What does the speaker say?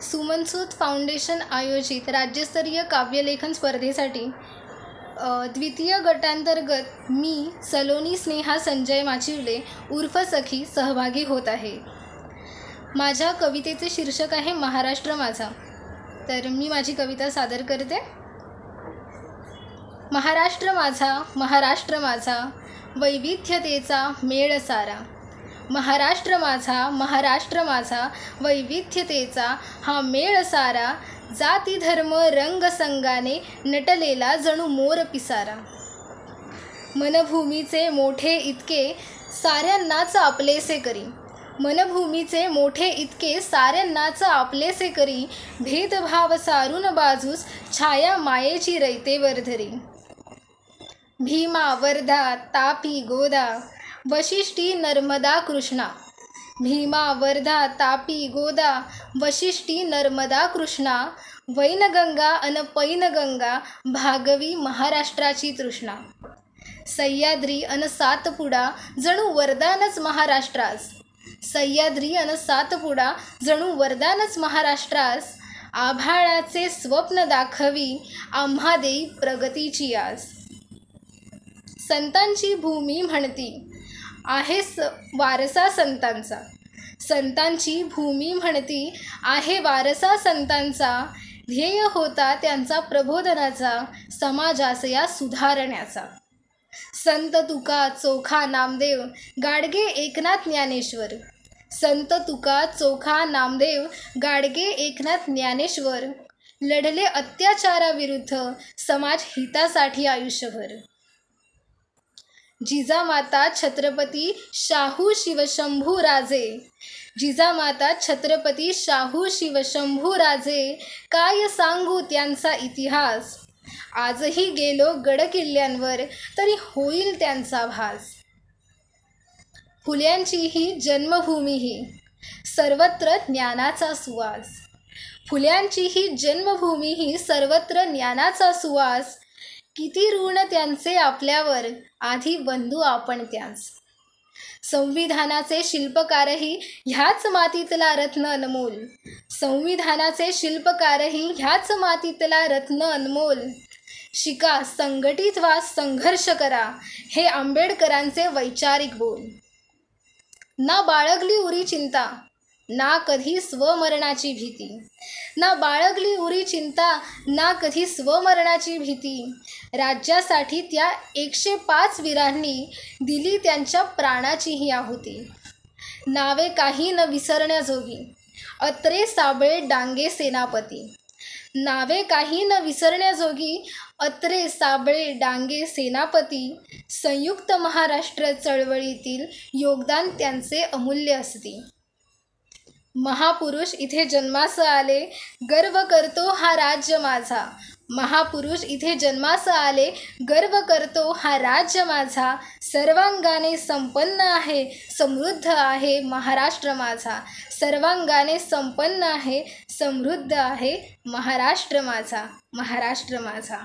सुमनसूद foundation आयोजित राज्यस्तरीय काव्यलेखन स्पर्धेसाठी द्वितीय गटांतर्गत मी सलोनी स्नेहा संजय माचिवले उर्फ सखी सहभागी होत आहे. माझ्या कवितेचे शीर्षक आहे महाराष्ट्र माझा. तर मी माझी कविता सादर करते. महाराष्ट्र माझा, महाराष्ट्र माझा, वैविध्यतेचा मेळ सारा. महाराष्ट्र माझा, महाराष्ट्र माझा, वैविध्यतेचा हा मेळ सारा. जाती धर्म रंग संगाने नटलेला जणू मोर पिसारा. मनभूमीचे मोठे इतके साऱ्यांनाच आपलेसे करी. मनभूमीचे मोठे इतके साऱ्यांनाच आपलेसे करी. भेदभाव सारून बाजूस छाया मायेची रयतेवर धरी. भीमा वर्धा तापी गोदा वशिष्ठी नर्मदा कृष्णा. भीमा वर्धा तापी गोदा वशिष्ठी नर्मदा कृष्णा. वैनगंगा अन पैनगंगा भागवी महाराष्ट्राची तृष्णा. सह्याद्री अन सातपुडा जणू वरदानच महाराष्ट्रास. सह्याद्री अन सातपुडा जणू वरदानच महाराष्ट्रास. आभाळाचे स्वप्न दाखवी आम्हा देई प्रगतीची आस. संतांची भूमी म्हणती आहे वारसा संतांचा. संतांची भूमी म्हणती आहे वारसा संतांचा. ध्येय होता त्यांचा प्रबोधनाचा, समाजास या सुधारण्याचा. संत तुका चोखा नामदेव गाडगे एकनाथ ज्ञानेश्वर. संत तुका चोखा नामदेव गाडगे एकनाथ ज्ञानेश्वर. लढले अत्याचाराविरुद्ध समाज हितासाठी आयुष्यभर. जिजामाता छत्रपती शाहू शिवशंभू राजे. जिजामाता छत्रपती शाहू शिवशंभू राजे. काय सांगू त्यांचा इतिहास. आजही गेलो गडकिल्ल्यांवर तरी होईल त्यांचा भास. फुल्यांची ही जन्मभूमी ही सर्वत्र ज्ञानाचा सुवास. फुल्यांची ही जन्मभूमी ही सर्वत्र ज्ञानाचा सुवास. किती ऋण त्यांचे आपल्यावर आधी बंधू आपण त्यास. संविधानाचे शिल्पकारही ह्याच मातीतला रत्न अनमोल. संविधानाचे शिल्पकारही ह्याच मातीतला रत्न अनमोल. शिका संघटित व्हा संघर्ष करा हे आंबेडकरांचे वैचारिक बोल. ना बाळगली उरी चिंता ना कधी स्वमरणाची भीती. ना बाळगली उरी चिंता ना कधी स्वमरणाची भीती. राज्यासाठी त्या 105 वीरांनी दिली त्यांच्या प्राणाचीही आहुती. नावे काही न विसरण्याजोगी अत्रे साबळे डांगे सेनापती. नावे काही न विसरण्याजोगी अत्रे साबळे डांगे सेनापती. संयुक्त महाराष्ट्र चळवळीतील योगदान त्यांचे अमूल्य असते. महापुरुष इथे जन्मास आले गर्व करतो हा राज्य माझा. महापुरुष इथे जन्मास आले गर्व करतो हा राज्य माझा. सर्वांगाने संपन्न आहे समृद्ध आहे महाराष्ट्र माझा. सर्वांगाने संपन्न आहे समृद्ध आहे महाराष्ट्र माझा. महाराष्ट्र माझा.